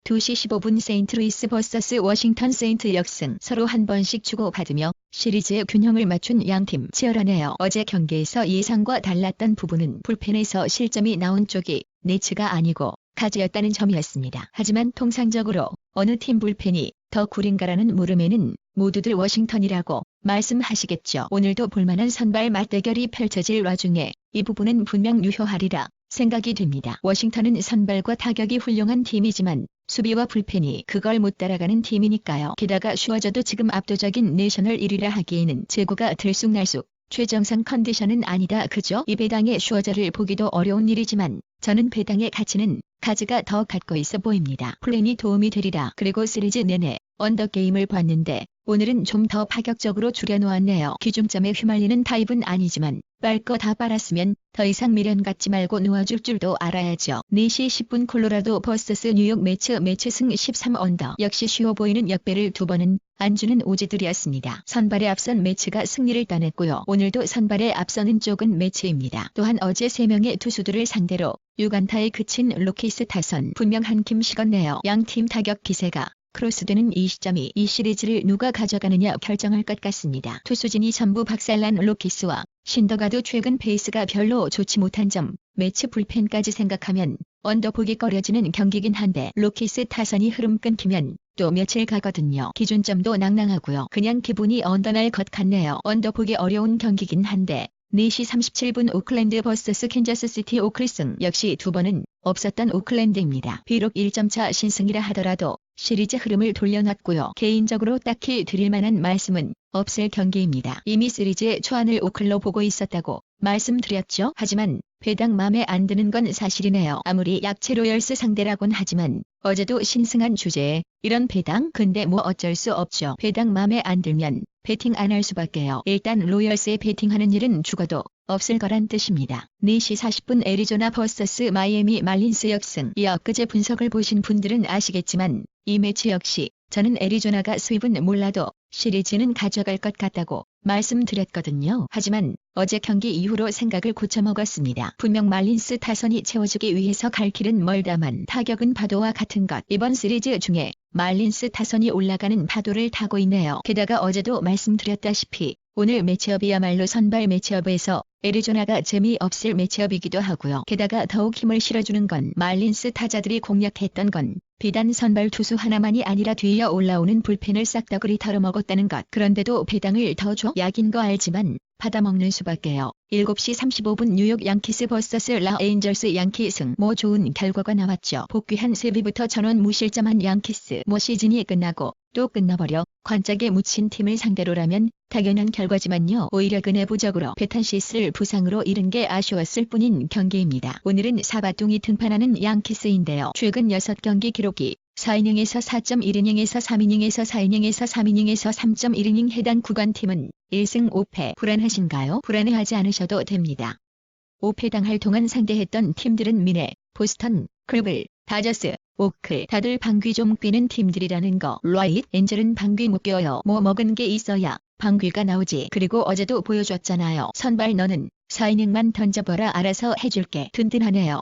2시 15분 세인트루이스 vs 워싱턴 세인트 역승. 서로 한 번씩 주고받으며 시리즈의 균형을 맞춘 양팀 치열하네요. 어제 경기에서 예상과 달랐던 부분은 불펜에서 실점이 나온 쪽이 네츠가 아니고 카즈였다는 점이었습니다. 하지만 통상적으로 어느 팀 불펜이 더 구린가라는 물음에는 모두들 워싱턴이라고 말씀하시겠죠. 오늘도 볼만한 선발 맞대결이 펼쳐질 와중에 이 부분은 분명 유효하리라 생각이 됩니다. 워싱턴은 선발과 타격이 훌륭한 팀이지만 수비와 불펜이 그걸 못 따라가는 팀이니까요. 게다가 슈워저도 지금 압도적인 내셔널 1위라 하기에는 제구가 들쑥날쑥 최정상 컨디션은 아니다 그죠? 이 배당의 슈워저를 보기도 어려운 일이지만 저는 배당의 가치는 카즈가 더 갖고 있어 보입니다. 플랜이 도움이 되리라. 그리고 시리즈 내내 언더게임을 봤는데 오늘은 좀 더 파격적으로 줄여놓았네요. 기준점에 휘말리는 타입은 아니지만 빨 거 다 빨았으면 더 이상 미련 갖지 말고 놓아줄 줄도 알아야죠. 4시 10분 콜로라도 버스스 뉴욕 매치 승 13언더. 역시 쉬워 보이는 역배를 두 번은 안 주는 오지들이었습니다. 선발에 앞선 매치가 승리를 따냈고요. 오늘도 선발에 앞서는 쪽은 매치입니다. 또한 어제 3명의 투수들을 상대로 6안타에 그친 로키스 타선. 분명 한 킴 식었네요. 양팀 타격 기세가 크로스되는 이 시점이 이 시리즈를 누가 가져가느냐 결정할 것 같습니다. 투수진이 전부 박살난 로키스와 신더가드 최근 페이스가 별로 좋지 못한 점, 매치 불펜까지 생각하면 언더보기 꺼려지는 경기긴 한데 로키스 타선이 흐름 끊기면 또 며칠 가거든요. 기준점도 낭낭하고요. 그냥 기분이 언더날 것 같네요. 언더보기 어려운 경기긴 한데 4시 37분 오클랜드 vs 캔자스시티 오클승. 역시 두 번은 없었던 오클랜드입니다. 비록 1점차 신승이라 하더라도 시리즈 흐름을 돌려놨고요. 개인적으로 딱히 드릴 만한 말씀은 없을 경기입니다. 이미 시리즈의 초안을 오클로 보고 있었다고 말씀드렸죠. 하지만 배당 맘에 안 드는 건 사실이네요. 아무리 약체 로열스 상대라곤 하지만 어제도 신승한 주제에 이런 배당? 근데 뭐 어쩔 수 없죠. 배당 맘에 안 들면 배팅 안 할 수밖에요. 일단 로열스에 배팅하는 일은 죽어도 없을 거란 뜻입니다. 4시 40분 애리조나 vs 마이애미 말린스 역승. 이 엊그제 분석을 보신 분들은 아시겠지만 이 매치 역시 저는 애리조나가 스윕은 몰라도 시리즈는 가져갈 것 같다고 말씀드렸거든요. 하지만 어제 경기 이후로 생각을 고쳐먹었습니다. 분명 말린스 타선이 채워주기 위해서 갈 길은 멀다만 타격은 파도와 같은 것. 이번 시리즈 중에 말린스 타선이 올라가는 파도를 타고 있네요. 게다가 어제도 말씀드렸다시피 오늘 매치업이야말로 선발 매치업에서 애리조나가 재미없을 매치업이기도 하고요. 게다가 더욱 힘을 실어주는 건 말린스 타자들이 공략했던 건 비단 선발 투수 하나만이 아니라 뒤이어 올라오는 불펜을 싹다구리 털어먹었다는 것. 그런데도 배당을 더 줘? 약인 거 알지만 받아먹는 수밖에요. 7시 35분 뉴욕 양키스 vs 라 에인절스. 양키 승. 뭐 좋은 결과가 나왔죠. 복귀한 세비부터 전원 무실점한 양키스. 뭐 시즌이 끝나고 또 끝나버려 관짝에 묻힌 팀을 상대로라면 당연한 결과지만요. 오히려 그 내부적으로 베탄시스를 부상으로 잃은 게 아쉬웠을 뿐인 경기입니다. 오늘은 사바둥이 등판하는 양키스인데요. 최근 6경기 기록이 4이닝에서 4.1이닝에서 3이닝에서 4이닝에서 3이닝에서 3.1이닝. 해당 구간팀은 1승 5패. 불안하신가요? 불안해하지 않으셔도 됩니다. 5패 당할 동안 상대했던 팀들은 미네, 보스턴, 클블, 다저스, 오클. 다들 방귀 좀 뀌는 팀들이라는 거. 라이트. 엔젤은 방귀 못 뀌어요. 뭐 먹은 게 있어야 방귀가 나오지. 그리고 어제도 보여줬잖아요. 선발 너는 4이닝만 던져봐라 알아서 해줄게. 든든하네요.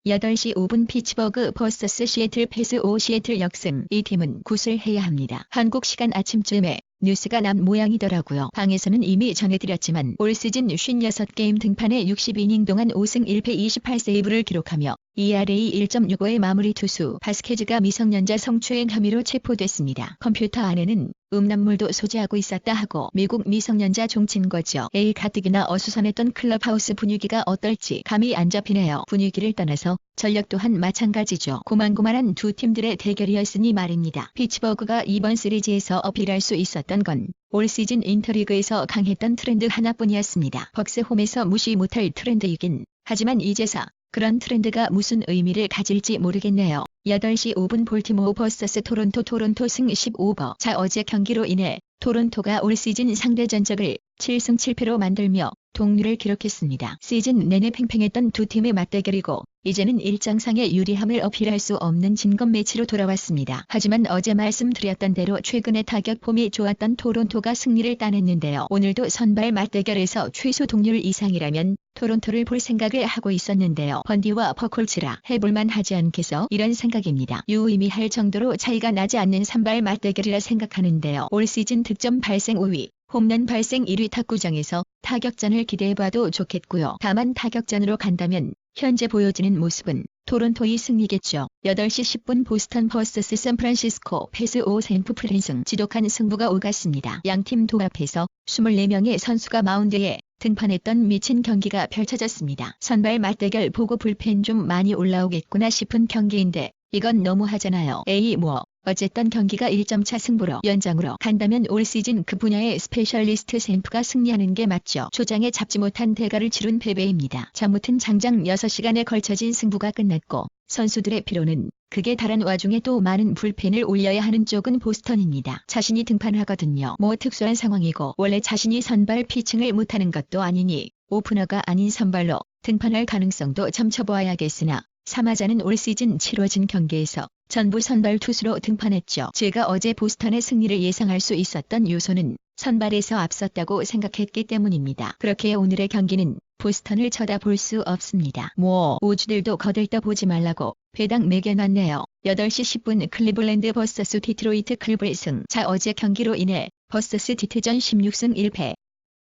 8시 5분 피츠버그 vs 시애틀 패스. 시애틀 역승. 이 팀은 굿을 해야 합니다. 한국 시간 아침쯤에 뉴스가 난 모양이더라고요. 방에서는 이미 전해드렸지만 올 시즌 56게임 등판에 62이닝 동안 5승 1패 28세이브를 기록하며 ERA 1.65의 마무리 투수 바스케즈가 미성년자 성추행 혐의로 체포됐습니다. 컴퓨터 안에는 음란물도 소지하고 있었다 하고 미국 미성년자 종친 거죠. 에이 가뜩이나 어수선했던 클럽하우스 분위기가 어떨지 감이 안 잡히네요. 분위기를 떠나서 전력 또한 마찬가지죠. 고만고만한 두 팀들의 대결이었으니 말입니다. 피츠버그가 이번 시리즈에서 어필할 수 있었던 건 올 시즌 인터리그에서 강했던 트렌드 하나뿐이었습니다. 벅스 홈에서 무시 못할 트렌드이긴 하지만 이제서 그런 트렌드가 무슨 의미를 가질지 모르겠네요. 8시 5분 볼티모어 vs 토론토. 토론토 승 15버. 자 어제 경기로 인해 토론토가 올 시즌 상대 전적을 7승 7패로 만들며 동률을 기록했습니다. 시즌 내내 팽팽했던 두 팀의 맞대결이고 이제는 일정상의 유리함을 어필할 수 없는 진검 매치로 돌아왔습니다. 하지만 어제 말씀드렸던 대로 최근의 타격 폼이 좋았던 토론토가 승리를 따냈는데요. 오늘도 선발 맞대결에서 최소 동률 이상이라면 토론토를 볼 생각을 하고 있었는데요. 번디와 퍼콜츠라 해볼만 하지 않겠어? 이런 생각입니다. 유의미할 정도로 차이가 나지 않는 선발 맞대결이라 생각하는데요. 올 시즌 득점 발생 5위, 홈런 발생 1위 탁구장에서 타격전을 기대해봐도 좋겠고요. 다만 타격전으로 간다면 현재 보여지는 모습은 토론토의 승리겠죠. 8시 10분 보스턴 vs 샌프란시스코 패스 5 샌프프랜승 지독한 승부가 오갔습니다. 양팀 도합해서 24명의 선수가 마운드에 등판했던 미친 경기가 펼쳐졌습니다. 선발 맞대결 보고 불펜 좀 많이 올라오겠구나 싶은 경기인데 이건 너무하잖아요. 어쨌든 경기가 1점차 승부로 연장으로 간다면 올 시즌 그 분야의 스페셜리스트 샌프가 승리하는 게 맞죠. 초장에 잡지 못한 대가를 치룬 패배입니다. 아무튼 장장 6시간에 걸쳐진 승부가 끝났고 선수들의 피로는 극에 달한 와중에 또 많은 불펜을 올려야 하는 쪽은 보스턴입니다. 자신이 등판하거든요. 뭐 특수한 상황이고 원래 자신이 선발 피칭을 못하는 것도 아니니 오프너가 아닌 선발로 등판할 가능성도 점쳐보아야겠으나 삼하자는 올 시즌 치러진 경기에서 전부 선발 투수로 등판했죠. 제가 어제 보스턴의 승리를 예상할 수 있었던 요소는 선발에서 앞섰다고 생각했기 때문입니다. 그렇게 오늘의 경기는 보스턴을 쳐다볼 수 없습니다. 오주들도 거들떠보지 말라고 배당 매겨놨네요. 8시 10분 클리블랜드 vs 디트로이트 클블승. 어제 경기로 인해 버스스 디트전 16승 1패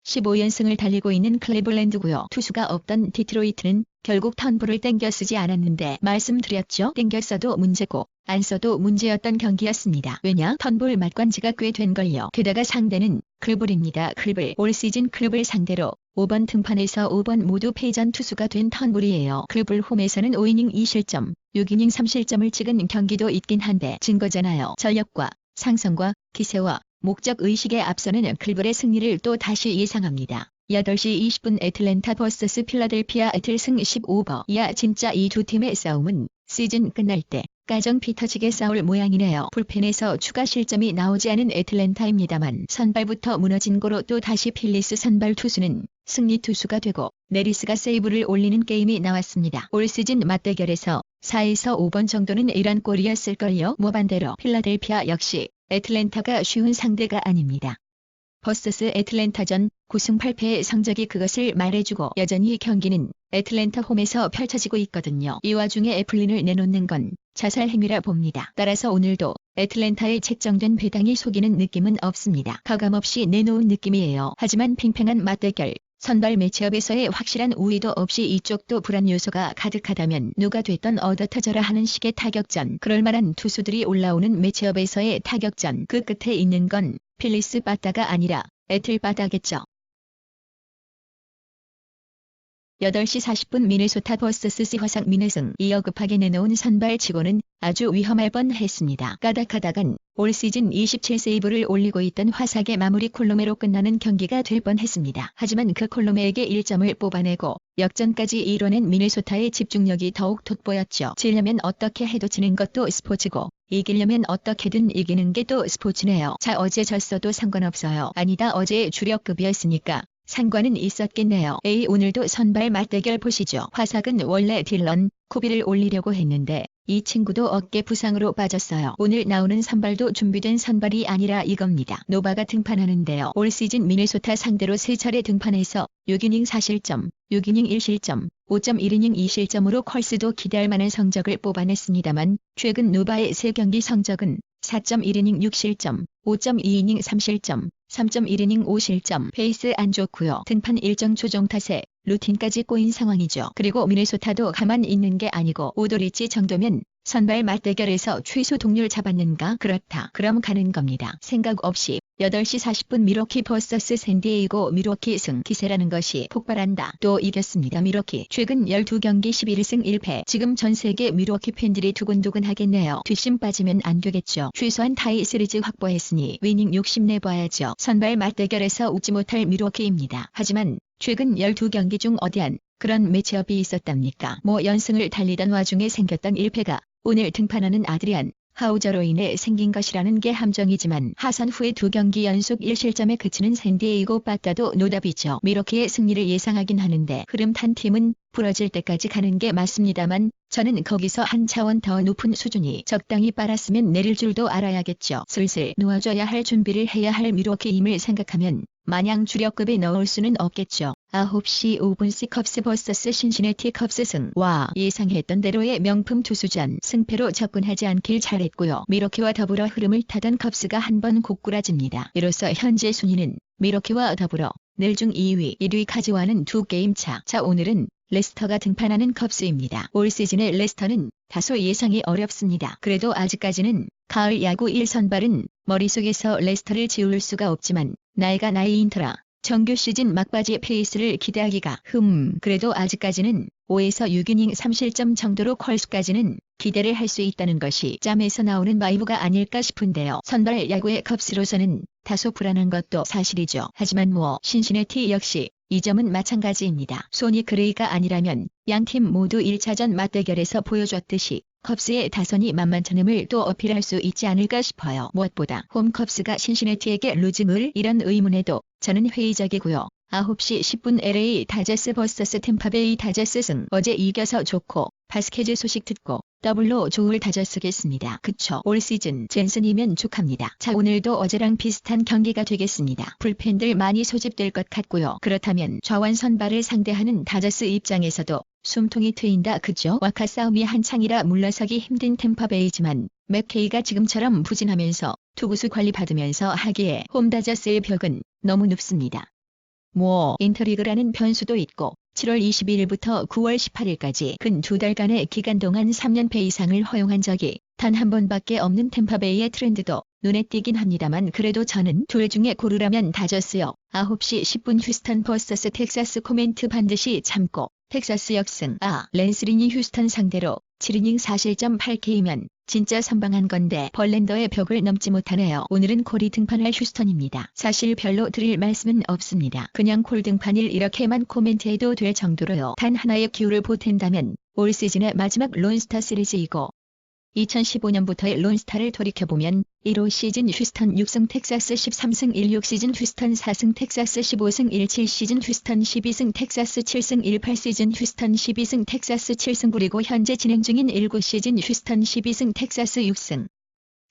15연승을 달리고 있는 클리블랜드고요. 투수가 없던 디트로이트는 결국 턴볼을 땡겨 쓰지 않았는데 말씀드렸죠. 땡겨 써도 문제고 안 써도 문제였던 경기였습니다. 왜냐? 턴볼 맞관지가 꽤 된걸요. 게다가 상대는 클블입니다. 클블. 올 시즌 클블 상대로 5번 등판에서 5번 모두 패전 투수가 된 턴볼이에요. 클블 홈에서는 5이닝 2실점, 6이닝 3실점을 찍은 경기도 있긴 한데 증거잖아요. 전력과 상성과 기세와 목적 의식에 앞서는 클블의 승리를 또 다시 예상합니다. 8시 20분 애틀랜타 vs 필라델피아 애틀승 15버. 진짜 이 두 팀의 싸움은 시즌 끝날 때 가정 피 터지게 싸울 모양이네요. 불펜에서 추가 실점이 나오지 않은 애틀랜타입니다만 선발부터 무너진 고로 또 다시 필리스 선발 투수는 승리 투수가 되고 내리스가 세이브를 올리는 게임이 나왔습니다. 올 시즌 맞대결에서 4에서 5번 정도는 이런 꼴이었을걸요. 반대로 필라델피아 역시 애틀랜타가 쉬운 상대가 아닙니다. 버스스 애틀랜타전 9승 8패의 성적이 그것을 말해주고 여전히 경기는 애틀랜타 홈에서 펼쳐지고 있거든요. 이 와중에 애플린을 내놓는 건 자살 행위라 봅니다. 따라서 오늘도 애틀랜타의 책정된 배당이 속이는 느낌은 없습니다. 가감없이 내놓은 느낌이에요. 하지만 팽팽한 맞대결, 선발 매치업에서의 확실한 우위도 없이 이쪽도 불안 요소가 가득하다면 누가 됐던 얻어터져라 하는 식의 타격전, 그럴만한 투수들이 올라오는 매치업에서의 타격전, 그 끝에 있는 건 필리스 바다가 아니라 애틀 바다겠죠. 8시 40분 미네소타 vs 시화상 미네승. 이어 급하게 내놓은 선발치고는 아주 위험할 뻔했습니다. 까닥하다간 올 시즌 27세이브를 올리고 있던 화삭의 마무리 콜로메로 끝나는 경기가 될 뻔했습니다. 하지만 그 콜로메에게 1점을 뽑아내고 역전까지 이뤄낸 미네소타의 집중력이 더욱 돋보였죠. 지려면 어떻게 해도 지는 것도 스포츠고 이기려면 어떻게든 이기는 게 또 스포츠네요. 어제 졌어도 상관없어요. 아니다, 어제 주력급이었으니까 상관은 있었겠네요. 오늘도 선발 맞대결 보시죠. 화삭은 원래 딜런 코비를 올리려고 했는데 이 친구도 어깨 부상으로 빠졌어요. 오늘 나오는 선발도 준비된 선발이 아니라 이겁니다. 노바가 등판하는데요. 올 시즌 미네소타 상대로 3차례 등판해서 6이닝 4실점, 6이닝 1실점, 5.1이닝 2실점으로 컬스도 기대할 만한 성적을 뽑아냈습니다만 최근 노바의 3경기 성적은 4.1이닝 6실점, 5.2이닝 3실점, 3.1이닝 5실점. 페이스 안 좋고요. 등판 일정 조정 탓에 루틴까지 꼬인 상황이죠. 그리고 미네소타도 가만 있는 게 아니고 오도리치 정도면 선발 맞대결에서 최소 동률 잡았는가? 그렇다. 그럼 가는 겁니다. 생각 없이 8시 40분 미러키 vs 샌디에이고. 미러키 승. 기세라는 것이 폭발한다. 또 이겼습니다. 미러키. 최근 12경기 11승 1패. 지금 전 세계 미러키 팬들이 두근두근 하겠네요. 뒷심 빠지면 안 되겠죠. 최소한 타이 시리즈 확보했으니 위닝 60 내봐야죠. 선발 맞대결에서 웃지 못할 미러키입니다. 하지만 최근 12경기 중 어디한 그런 매치업이 있었답니까? 연승을 달리던 와중에 생겼던 1패가 오늘 등판하는 아드리안 하우저로 인해 생긴 것이라는 게 함정이지만 하선 후에 2경기 연속 1실점에 그치는 샌디에이고 빠따도 노답이죠. 미러키의 승리를 예상하긴 하는데 흐름 탄 팀은 부러질 때까지 가는 게 맞습니다만 저는 거기서 한 차원 더 높은 수준이 적당히 빨았으면 내릴 줄도 알아야겠죠. 슬슬 놓아줘야 할 준비를 해야 할 미러키임을 생각하면 마냥 주력급에 넣을 수는 없겠죠. 9시 5분씩 컵스 vs 신시내티 컵스 승. 와, 예상했던 대로의 명품 투수전 승패로 접근하지 않길 잘했고요. 미러키와 더불어 흐름을 타던 컵스가 한번 고꾸라집니다. 이로써 현재 순위는 미러키와 더불어 넬중 2위, 1위 카즈와는 2게임 차. 자, 오늘은 레스터가 등판하는 컵스입니다. 올 시즌의 레스터는 다소 예상이 어렵습니다. 그래도 아직까지는 가을 야구 1선발은 머릿속에서 레스터를 지울 수가 없지만 나이가 나이인 터라 정규 시즌 막바지 페이스를 기대하기가 그래도 아직까지는 5에서 6이닝 3실점 정도로 컬스까지는 기대를 할 수 있다는 것이 짬에서 나오는 바이브가 아닐까 싶은데요. 선발 야구의 컵스로서는 다소 불안한 것도 사실이죠. 하지만 신시내티 역시 이 점은 마찬가지입니다. 소니 그레이가 아니라면 양팀 모두 1차전 맞대결에서 보여줬듯이 컵스의 다선이 만만찮음을 또 어필할 수 있지 않을까 싶어요. 무엇보다 홈 컵스가 신시내티에게 루즈물 이런 의문에도 저는 회의적이고요. 9시 10분 LA 다저스 vs 템파베이 다저스 승. 어제 이겨서 좋고 바스케즈 소식 듣고 더블로 좋을 다저스겠습니다. 그쵸. 올 시즌 젠슨이면 족합니다. 자, 오늘도 어제랑 비슷한 경기가 되겠습니다. 불펜들 많이 소집될 것 같고요. 그렇다면 좌완 선발을 상대하는 다저스 입장에서도 숨통이 트인다 그죠? 와카 싸움이 한창이라 물러서기 힘든 템파베이지만 맥케이가 지금처럼 부진하면서 투구수 관리 받으면서 하기에 홈 다저스의 벽은 너무 높습니다. 인터리그라는 변수도 있고 7월 22일부터 9월 18일까지 근 2달간의 기간 동안 3연패 이상을 허용한 적이 단 한 번밖에 없는 템파베이의 트렌드도 눈에 띄긴 합니다만 그래도 저는 둘 중에 고르라면 다저스요. 9시 10분 휴스턴 vs 텍사스. 코멘트 반드시 참고 텍사스 역승. 랜스린이 휴스턴 상대로 7이닝 4실점 8K면 진짜 선방한 건데 벌랜더의 벽을 넘지 못하네요. 오늘은 콜이 등판할 휴스턴입니다. 사실 별로 드릴 말씀은 없습니다. 그냥 콜 등판일 이렇게만 코멘트해도 될 정도로요. 단 하나의 기호를 보탠다면 올 시즌의 마지막 론스타 시리즈이고 2015년부터의 론스타를 돌이켜보면 1호 시즌 휴스턴 6승 텍사스 13승 16 시즌 휴스턴 4승 텍사스 15승 17 시즌 휴스턴 12승 텍사스 7승 18 시즌 휴스턴 12승 텍사스 7승 그리고 현재 진행 중인 19 시즌 휴스턴 12승 텍사스 6승.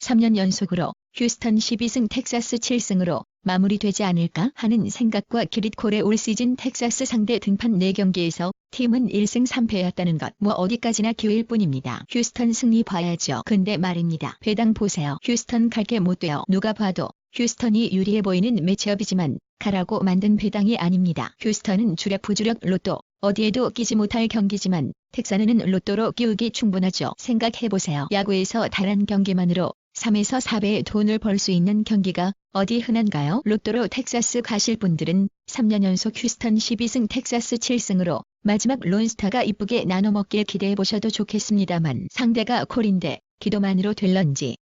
3년 연속으로 휴스턴 12승 텍사스 7승으로 마무리되지 않을까 하는 생각과 기릿콜의 올 시즌 텍사스 상대 등판 4경기에서 팀은 1승 3패였다는 것. 어디까지나 기회일 뿐입니다. 휴스턴 승리 봐야죠. 근데 말입니다. 배당 보세요. 휴스턴 갈 게 못 돼요. 누가 봐도 휴스턴이 유리해 보이는 매치업이지만 가라고 만든 배당이 아닙니다. 휴스턴은 주력 부주력 로또 어디에도 끼지 못할 경기지만 텍사스는 로또로 끼우기 충분하죠. 생각해보세요. 야구에서 단 한 경기만으로 3에서 4배의 돈을 벌 수 있는 경기가 어디 흔한가요? 로또로 텍사스 가실 분들은 3년 연속 휴스턴 12승 텍사스 7승으로 마지막 론스타가 이쁘게 나눠먹길 기대해보셔도 좋겠습니다만 상대가 콜인데 기도만으로 될런지.